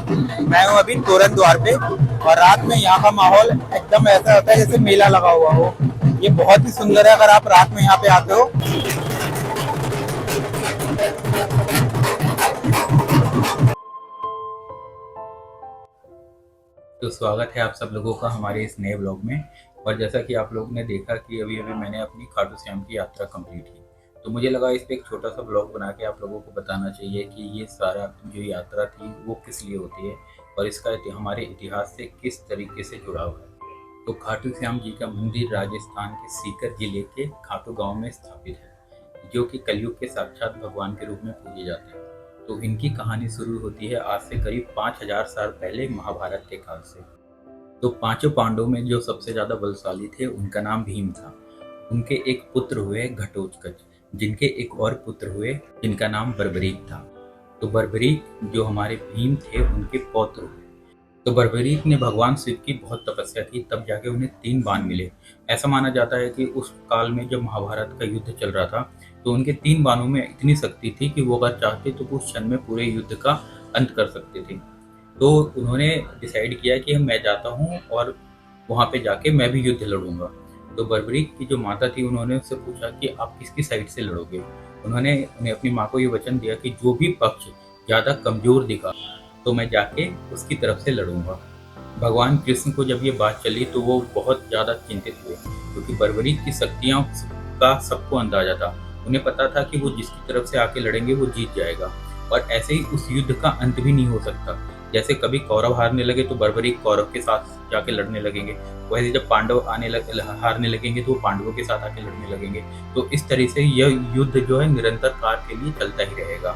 मैं हूँ अभी तोरण द्वार पे और रात में यहाँ का माहौल एकदम ऐसा होता है जैसे मेला लगा हुआ हो। ये बहुत ही सुंदर है अगर आप रात में यहाँ पे आते हो। तो स्वागत है आप सब लोगों का हमारे इस नए ब्लॉग में। और जैसा कि आप लोगों ने देखा कि अभी अभी मैंने अपनी खाटू श्याम की यात्रा कंप्लीट की, तो मुझे लगा इस पे एक छोटा सा ब्लॉग बना के आप लोगों को बताना चाहिए कि ये सारा जो यात्रा थी वो किस लिए होती है और इसका हमारे इतिहास से किस तरीके से जुड़ा हुआ है। तो खाटू श्याम जी का मंदिर राजस्थान के सीकर जिले के खाटू गाँव में स्थापित है, जो कि कलयुग के साक्षात भगवान के रूप में पूजे जाते हैं। तो इनकी कहानी शुरू होती है आज से करीब 5000 साल पहले महाभारत के काल से। तो पांचों पांडवों में जो सबसे ज्यादा बलशाली थे उनका नाम भीम था। उनके एक पुत्र हुए घटोत्कच, जिनके एक और पुत्र हुए जिनका नाम बर्बरीक था। तो बर्बरीक जो हमारे भीम थे उनके पौत्र हुए। तो बर्बरीक ने भगवान शिव की बहुत तपस्या की, तब जाके उन्हें 3 बाण मिले। ऐसा माना जाता है कि उस काल में जब महाभारत का युद्ध चल रहा था तो उनके 3 बाणों में इतनी शक्ति थी कि वो अगर चाहते तो कुछ क्षण में पूरे युद्ध का अंत कर सकते थे। तो उन्होंने डिसाइड किया कि मैं जाता हूँ और वहाँ पे जाके मैं भी युद्ध लड़ूंगा। तो बर्बरीक की जो माता थी उन्होंने उससे पूछा कि आप किसकी साइड से लड़ोगे। उन्होंने उन्हें अपनी माँ को ये वचन दिया कि जो भी पक्ष ज़्यादा कमजोर दिखा तो मैं जाके उसकी तरफ से लड़ूंगा। भगवान कृष्ण को जब ये बात चली तो वो बहुत ज़्यादा चिंतित हुए, क्योंकि बर्बरीक की शक्तियाँ का सबको अंदाजा था। उन्हें पता था कि वो जिसकी तरफ से आके लड़ेंगे वो जीत जाएगा और ऐसे ही उस युद्ध का अंत भी नहीं हो सकता। जैसे कभी कौरव हारने लगे तो बर्बरीक कौरव के साथ जाके लड़ने लगेंगे, वैसे जब पांडव हारने लगेंगे तो वो पांडवों के साथ आके लड़ने लगेंगे। तो इस तरह से यह युद्ध जो है निरंतर काल के लिए चलता ही रहेगा।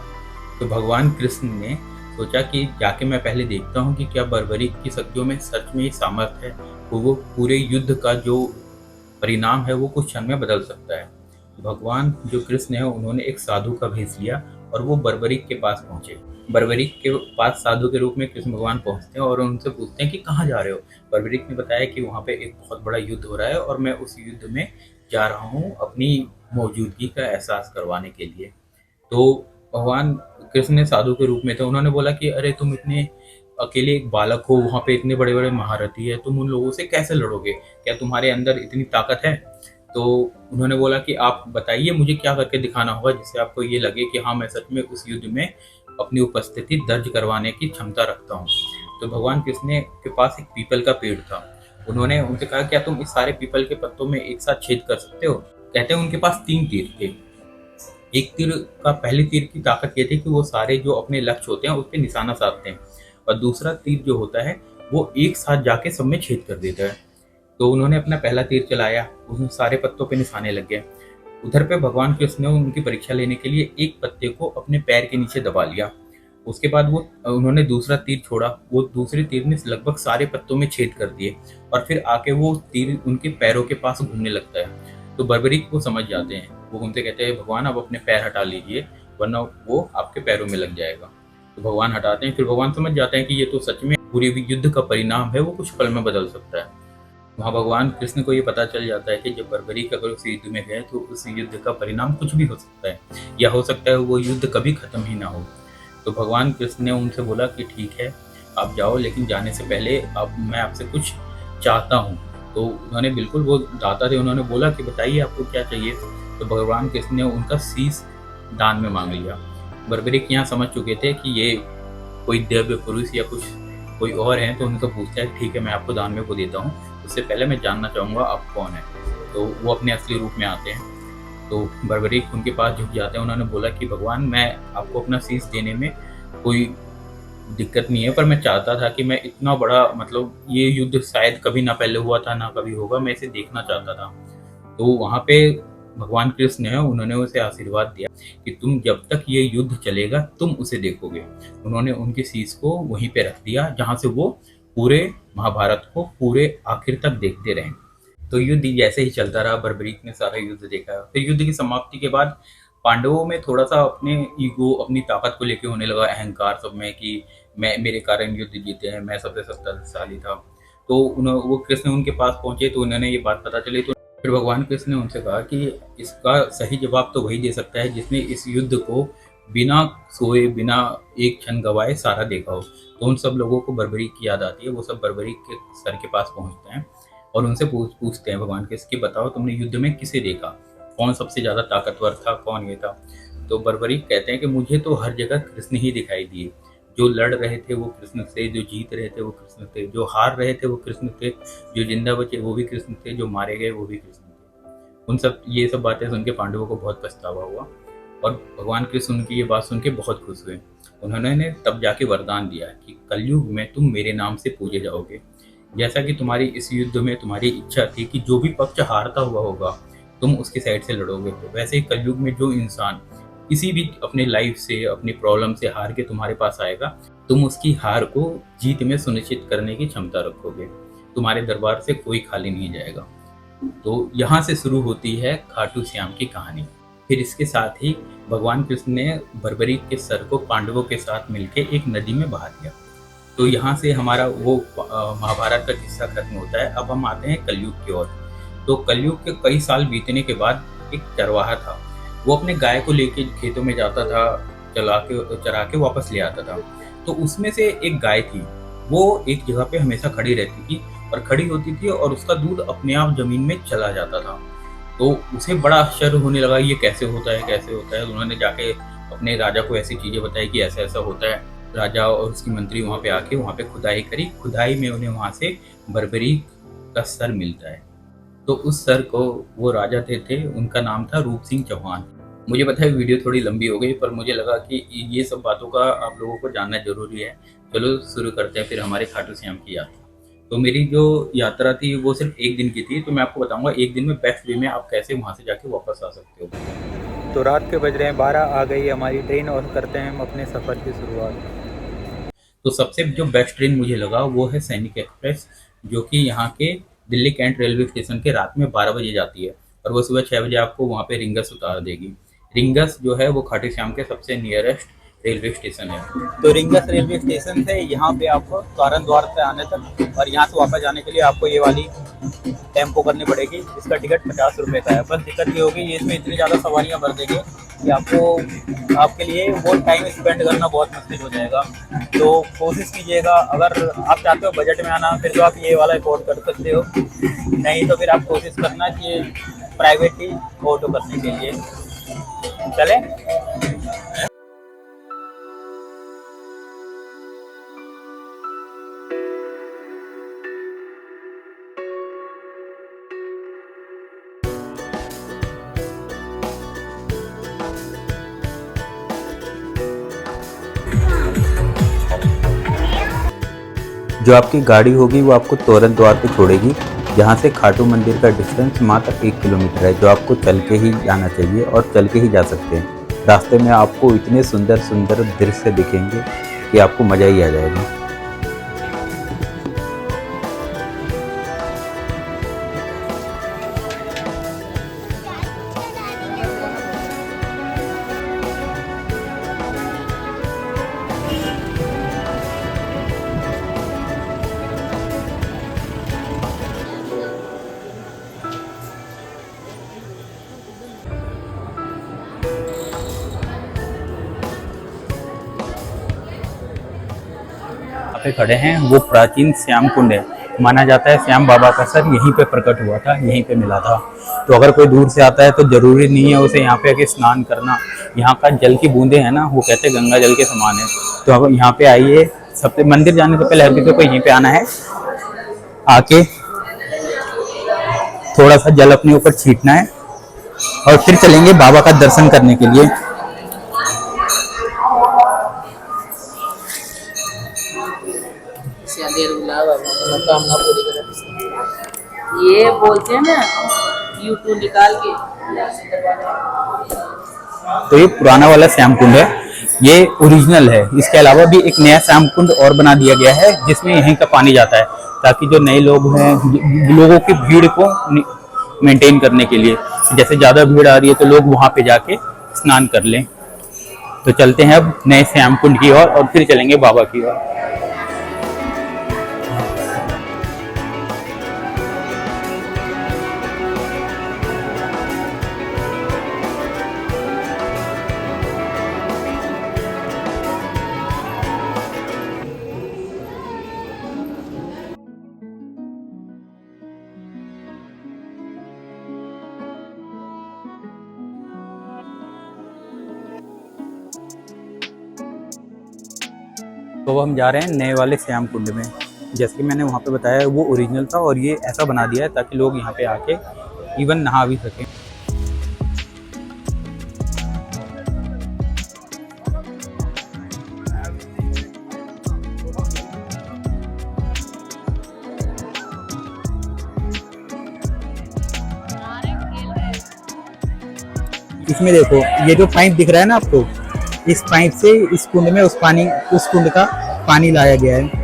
तो भगवान कृष्ण ने सोचा कि जाके मैं पहले देखता हूँ कि क्या बर्बरीक की शक्तियों में सच में सामर्थ्य है, वो पूरे युद्ध का जो परिणाम है वो कुछ क्षण में बदल सकता है। भगवान जो कृष्ण है उन्होंने एक साधु का भेष लिया और वो बर्बरीक के पास पहुंचे। बर्बरीक के पास साधु के रूप में कृष्ण भगवान पहुंचते हैं और उनसे पूछते हैं कि कहाँ जा रहे हो। बर्बरीक ने बताया कि वहाँ पे एक बहुत बड़ा युद्ध हो रहा है और मैं उस युद्ध में जा रहा हूँ अपनी मौजूदगी का एहसास करवाने के लिए। तो भगवान कृष्ण ने साधु के रूप में थे, उन्होंने बोला कि अरे तुम इतने अकेले एक बालक हो, वहाँ पे इतने बड़े बड़े महारथी है, तुम उन लोगों से कैसे लड़ोगे, क्या तुम्हारे अंदर इतनी ताकत है। तो उन्होंने बोला कि आप बताइए मुझे क्या करके दिखाना होगा जिससे आपको ये लगे कि हाँ मैं सच में उस युद्ध में अपनी उपस्थिति दर्ज करवाने की क्षमता रखता हूँ। तो भगवान कृष्ण के पास एक पीपल का पेड़ था। उन्होंने उनसे कहा क्या तुम इस सारे पीपल के पत्तों में एक साथ छेद कर सकते हो। कहते हैं उनके पास 3 तीर थे। एक तीर का पहले तीर की ताकत ये थी कि वो सारे जो अपने लक्ष्य होते हैं उस पर निशाना साधते हैं, और दूसरा तीर जो होता है वो एक साथ जाके सब में छेद कर देता है। तो उन्होंने अपना पहला तीर चलाया, उसमें सारे पत्तों पे निशाने लग गए। उधर पे भगवान कृष्ण ने उनकी परीक्षा लेने के लिए एक पत्ते को अपने पैर के नीचे दबा लिया। उसके बाद वो उन्होंने दूसरा तीर छोड़ा, वो दूसरे तीर ने लगभग सारे पत्तों में छेद कर दिए और फिर आके वो तीर उनके पैरों के पास घूमने लगता है। तो बर्बरीक वो समझ जाते हैं, वो उनसे कहते हैं भगवान अब अपने पैर हटा लीजिए वरना वो आपके पैरों में लग जाएगा। तो भगवान हटाते हैं, फिर भगवान समझ जाते हैं कि ये तो सच में पूरे युद्ध का परिणाम है, वो कुछ पल में बदल सकता है। वहाँ भगवान कृष्ण को ये पता चल जाता है कि जब बर्बरीक अगर उस युद्ध में गए तो उस युद्ध का परिणाम कुछ भी हो सकता है, या हो सकता है वो युद्ध कभी खत्म ही ना हो। तो भगवान कृष्ण ने उनसे बोला कि ठीक है आप जाओ, लेकिन जाने से पहले अब मैं आपसे कुछ चाहता हूँ। तो उन्होंने बिल्कुल, वो दाता थे, उन्होंने बोला कि बताइए आपको क्या चाहिए। तो भगवान कृष्ण ने उनका शीश दान में मांग लिया। बर्बरीक यहाँ समझ चुके थे कि ये कोई दिव्य पुरुष या कुछ कोई और है, तो उनसे पूछता है ठीक है मैं आपको दान में वो देता हूँ, उससे पहले मैं जानना चाहूँगा आप कौन है। तो वो अपने असली रूप में आते हैं। तो बर्बरीक उनके पास झुक जाते हैं। उन्होंने बोला कि भगवान मैं आपको अपना शीश देने में कोई दिक्कत नहीं है, पर मैं चाहता था कि मैं इतना बड़ा, मतलब ये युद्ध शायद कभी ना पहले हुआ था ना कभी होगा, मैं इसे देखना चाहता था। तो वहाँ पे भगवान कृष्ण है उन्होंने उसे आशीर्वाद दिया कि तुम जब तक ये युद्ध चलेगा तुम उसे देखोगे। उन्होंने उनके शीश को वहीं पे रख दिया जहाँ से वो पूरे महाभारत को पूरे आखिर तक देखते रहे। तो युद्ध जैसे ही चलता रहा, बर्बरीक ने सारा युद्ध देखा। फिर युद्ध की समाप्ति के बाद पांडवों में थोड़ा सा अपने ईगो, अपनी ताकत को लेके होने लगा अहंकार सब में कि मैं, मेरे कारण युद्ध जीते हैं, मैं सबसे शक्तिशाली था। तो वो कृष्ण उनके पास पहुंचे तो उन्होंने ये बात पता चली। तो फिर भगवान कृष्ण ने उनसे कहा कि इसका सही जवाब तो वही दे सकता है जिसने इस युद्ध को बिना सोए बिना एक क्षण गवाए सारा देखा हो। तो उन सब लोगों को बर्बरीक की याद आती है। वो सब बर्बरीक के सर के पास पहुंचते हैं और उनसे पूछते हैं भगवान के कि बताओ तुमने युद्ध में किसे देखा, कौन सबसे ज़्यादा ताकतवर था, कौन ये था। तो बर्बरीक कहते हैं कि मुझे तो हर जगह कृष्ण ही दिखाई दिए। जो लड़ रहे थे वो कृष्ण थे, जो जीत रहे थे वो कृष्ण थे, जो हार रहे थे वो कृष्ण थे, जो जिंदा बचे वो भी कृष्ण थे, जो मारे गए वो भी कृष्ण थे। उन सब ये सब बातें सुन के पांडवों को बहुत पछतावा हुआ और भगवान कृष्ण उनकी ये बात सुन के बहुत खुश हुए। उन्होंने तब जाके वरदान दिया कि कलयुग में तुम मेरे नाम से पूजे जाओगे। जैसा कि तुम्हारी इस युद्ध में तुम्हारी इच्छा थी कि जो भी पक्ष हारता हुआ होगा तुम उसके साइड से लड़ोगे, तो वैसे ही कलयुग में जो इंसान किसी भी अपने लाइफ से अपनी प्रॉब्लम से हार के तुम्हारे पास आएगा, तुम उसकी हार को जीत में सुनिश्चित करने की क्षमता रखोगे। तुम्हारे दरबार से कोई खाली नहीं जाएगा। तो यहाँ से शुरू होती है खाटू श्याम की कहानी। फिर इसके साथ ही भगवान कृष्ण ने बर्बरीक के सर को पांडवों के साथ मिलकर एक नदी में बहा दिया। तो यहाँ से हमारा वो महाभारत का किस्सा खत्म होता है। अब हम आते हैं कलयुग की ओर। तो कलयुग के कई साल बीतने के बाद एक चरवाहा था। वो अपने गाय को लेके खेतों में जाता था, चरा के वापस ले आता था। तो उसमें से एक गाय थी, वो एक जगह पे हमेशा खड़ी रहती थी और खड़ी होती थी और उसका दूध अपने आप जमीन में चला जाता था। तो उसे बड़ा आश्चर्य होने लगा, ये कैसे होता है, कैसे होता है। उन्होंने जाके अपने राजा को ऐसी चीज़ें बताई कि ऐसा ऐसा होता है। राजा और उसकी मंत्री वहाँ पे आके वहाँ पे खुदाई करी। खुदाई में उन्हें वहाँ से बर्बरीक का सर मिलता है। तो उस सर को वो राजा थे उनका नाम था रूप सिंह चौहान। मुझे पता है वीडियो थोड़ी लंबी हो गई, पर मुझे लगा कि ये सब बातों का आप लोगों को जानना जरूरी है। चलो शुरू करते हैं फिर हमारे खाटू श्याम की यात्रा। तो मेरी जो यात्रा थी वो सिर्फ एक दिन की थी। तो मैं आपको बताऊंगा एक दिन में बेस्ट वे में आप कैसे वहाँ से जाके वापस आ सकते हो। तो रात के बज रहे हैं 12, आ गई हमारी ट्रेन और करते हैं हम अपने सफ़र की शुरुआत। तो सबसे जो बेस्ट ट्रेन मुझे लगा वो है सैनिक एक्सप्रेस, जो कि यहाँ के दिल्ली कैंट रेलवे स्टेशन के रात में 12 बजे जाती है और वो सुबह 6 बजे आपको वहाँ पे रिंगस उतार देगी। रिंगस जो है वो खाटू श्याम के सबसे नियरेस्ट रेलवे स्टेशन है। तो रिंगस रेलवे स्टेशन से यहाँ पे आपको कारण द्वार से आने तक और यहाँ से वापस जाने के लिए आपको ये वाली टेम्पो करनी पड़ेगी। इसका टिकट 50 रुपये का है। बस दिक्कत ये होगी, ये इसमें इतनी ज़्यादा सवारियाँ भर देंगे कि आपके लिए वो टाइम स्पेंड करना बहुत मुश्किल हो जाएगा। तो कोशिश कीजिएगा, अगर आप चाहते हो बजट में आना फिर तो आप ये वाला अफोर्ड कर सकते हो, नहीं तो फिर आप कोशिश करना कि प्राइवेट ही ऑटो करने के लिए चले। जो आपकी गाड़ी होगी वो आपको तोरण द्वार पे छोड़ेगी, जहाँ से खाटू मंदिर का डिस्टेंस मात्र 1 किलोमीटर है, जो आपको चल के ही जाना चाहिए और चल के ही जा सकते हैं। रास्ते में आपको इतने सुंदर सुंदर दृश्य दिखेंगे कि आपको मज़ा ही आ जाएगा। पे खड़े हैं वो प्राचीन श्याम कुंड है। माना जाता है श्याम बाबा का सर यहीं पे प्रकट हुआ था, यहीं पे मिला था। तो अगर कोई दूर से आता है तो जरूरी नहीं है उसे यहाँ पे आके स्नान करना। यहाँ का जल की बूंदे हैं ना, वो कहते हैं गंगा जल के समान है। तो अब यहाँ पे आइए, सबसे मंदिर जाने से पहले हर किसी को यहीं पे आना है, आके थोड़ा सा जल अपने ऊपर छींटना है और फिर चलेंगे बाबा का दर्शन करने के लिए। मनोकामना पूरी कर। ये बोलते हैं ना यूट्यूब निकाल के। तो ये पुराना वाला श्याम कुंड है, ये ओरिजिनल है। इसके अलावा भी एक नया श्याम कुंड और बना दिया गया है जिसमें यहीं का पानी जाता है, ताकि जो नए लोग हैं, लोगों की भीड़ को मेंटेन करने के लिए, जैसे ज़्यादा भीड़ आ रही है तो लोग वहाँ पे जाके स्नान कर लें। तो चलते हैं अब नए श्याम कुंड की ओर और फिर चलेंगे बाबा की ओर। तो हम जा रहे हैं नए वाले श्याम कुंड में। जैसे कि मैंने वहाँ पे बताया वो ओरिजिनल था और ये ऐसा बना दिया है ताकि लोग यहाँ पे आके इवन नहा भी सकें। इसमें देखो ये जो पाइप दिख रहा है ना आपको, इस पाइप से इस कुंड में उस कुंड का पानी लाया गया है।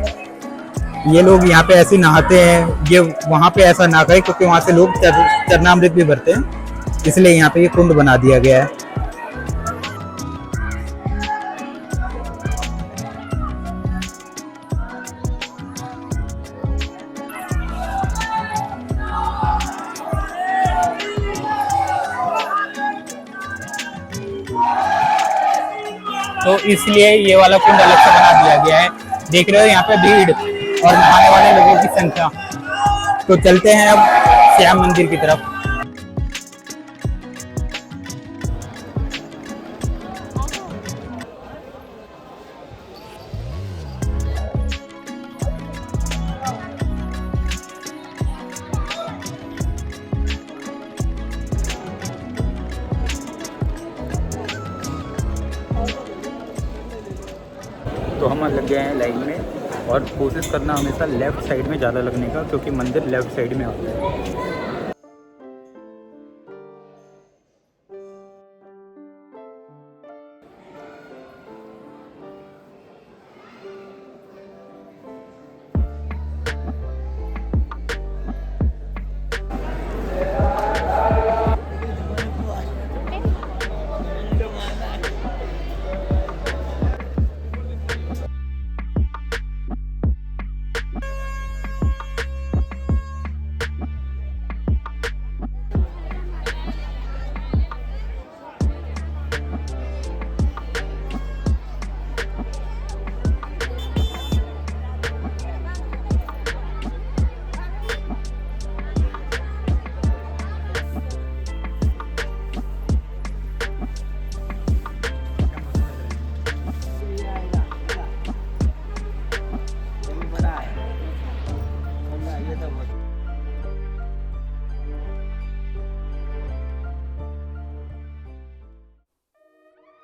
ये लोग यहाँ पे ऐसे नहाते हैं, ये वहाँ पे ऐसा ना करें क्योंकि वहाँ से लोग चरणामृत भी भरते हैं, इसलिए यहाँ पे ये कुंड बना दिया गया है। तो इसलिए ये वाला कुंड अलग से बना दिया गया है। देख रहे हो यहाँ पे भीड़ और नहाने वाले लोगों की संख्या। तो चलते हैं अब श्याम मंदिर की तरफ। तो हम लग गए हैं लाइन में और कोशिश करना हमेशा लेफ़्ट साइड में ज़्यादा लगने का, क्योंकि मंदिर लेफ़्ट साइड में आता है।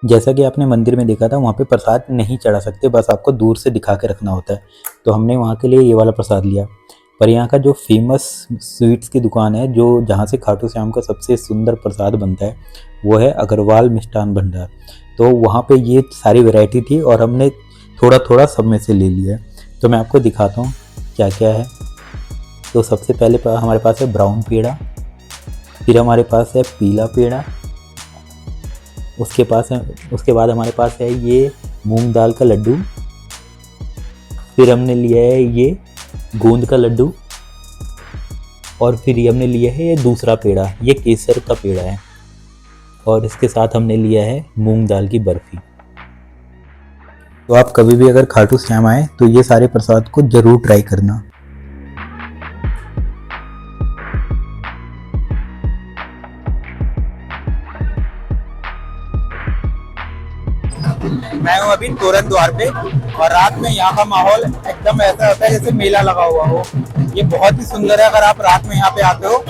जैसा कि आपने मंदिर में देखा था, वहाँ पे प्रसाद नहीं चढ़ा सकते, बस आपको दूर से दिखा के रखना होता है। तो हमने वहाँ के लिए ये वाला प्रसाद लिया। पर यहाँ का जो फेमस स्वीट्स की दुकान है, जो जहाँ से खाटू श्याम का सबसे सुंदर प्रसाद बनता है, वो है अग्रवाल मिष्ठान भंडार। तो वहाँ पे ये सारी वैरायटी थी और हमने थोड़ा थोड़ा सब में से ले लिया है। तो मैं आपको दिखाता हूँ क्या क्या है। तो सबसे पहले हमारे पास है ब्राउन पेड़ा, फिर हमारे पास है पीला पेड़ा, उसके बाद हमारे पास है ये मूंग दाल का लड्डू, फिर हमने लिया है ये गोंद का लड्डू, और फिर ये हमने लिया है ये दूसरा पेड़ा, ये केसर का पेड़ा है, और इसके साथ हमने लिया है मूंग दाल की बर्फी। तो आप कभी भी अगर खाटू श्याम आए तो ये सारे प्रसाद को जरूर ट्राई करना। मैं हूँ अभी तोरण द्वार पे, और रात में यहाँ का माहौल एकदम ऐसा होता है जैसे मेला लगा हुआ हो। ये बहुत ही सुंदर है अगर आप रात में यहाँ पे आते हो।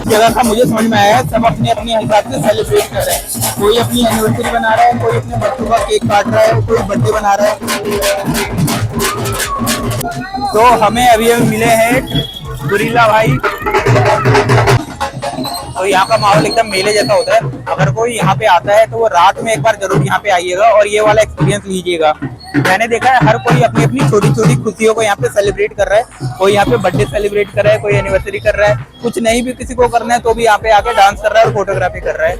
जगह का मुझे समझ में आया है, सब अपने अपने हिसाब से सेलिब्रेट कर रहे हैं। कोई अपनी एनिवर्सरी बना रहा है, कोई अपने बच्चों का केक काट रहा है, कोई बर्थडे बना रहा है। तो हमें अभी मिले हैं गुरिल्ला भाई। तो यहाँ का माहौल एकदम मेले जैसा होता है। अगर कोई यहाँ पे आता है तो वो रात में एक बार जरूर यहाँ पे आइएगा और ये वाला एक्सपीरियंस लीजिएगा। मैंने देखा है हर कोई अपनी अपनी छोटी छोटी खुशियों को यहाँ पे सेलिब्रेट कर रहा है। कोई यहाँ पे बर्थडे सेलिब्रेट कर रहा है, कोई एनिवर्सरी कर रहा है, कुछ नहीं भी किसी को करना है तो भी यहाँ पे आके डांस कर रहा है और फोटोग्राफी कर रहा है।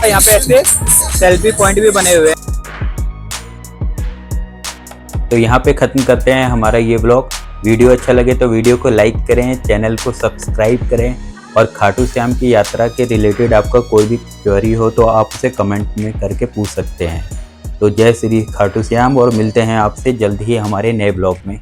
यहाँ पे ऐसे सेल्फी पॉइंट भी बने हुए हैं। तो यहाँ पे ख़त्म करते हैं हमारा ये व्लॉग। वीडियो अच्छा लगे तो वीडियो को लाइक करें, चैनल को सब्सक्राइब करें और खाटू श्याम की यात्रा के रिलेटेड आपका कोई भी क्वेरी हो तो आप उसे कमेंट में करके पूछ सकते हैं। तो जय श्री खाटू श्याम और मिलते हैं आपसे जल्द ही हमारे नए ब्लॉग में।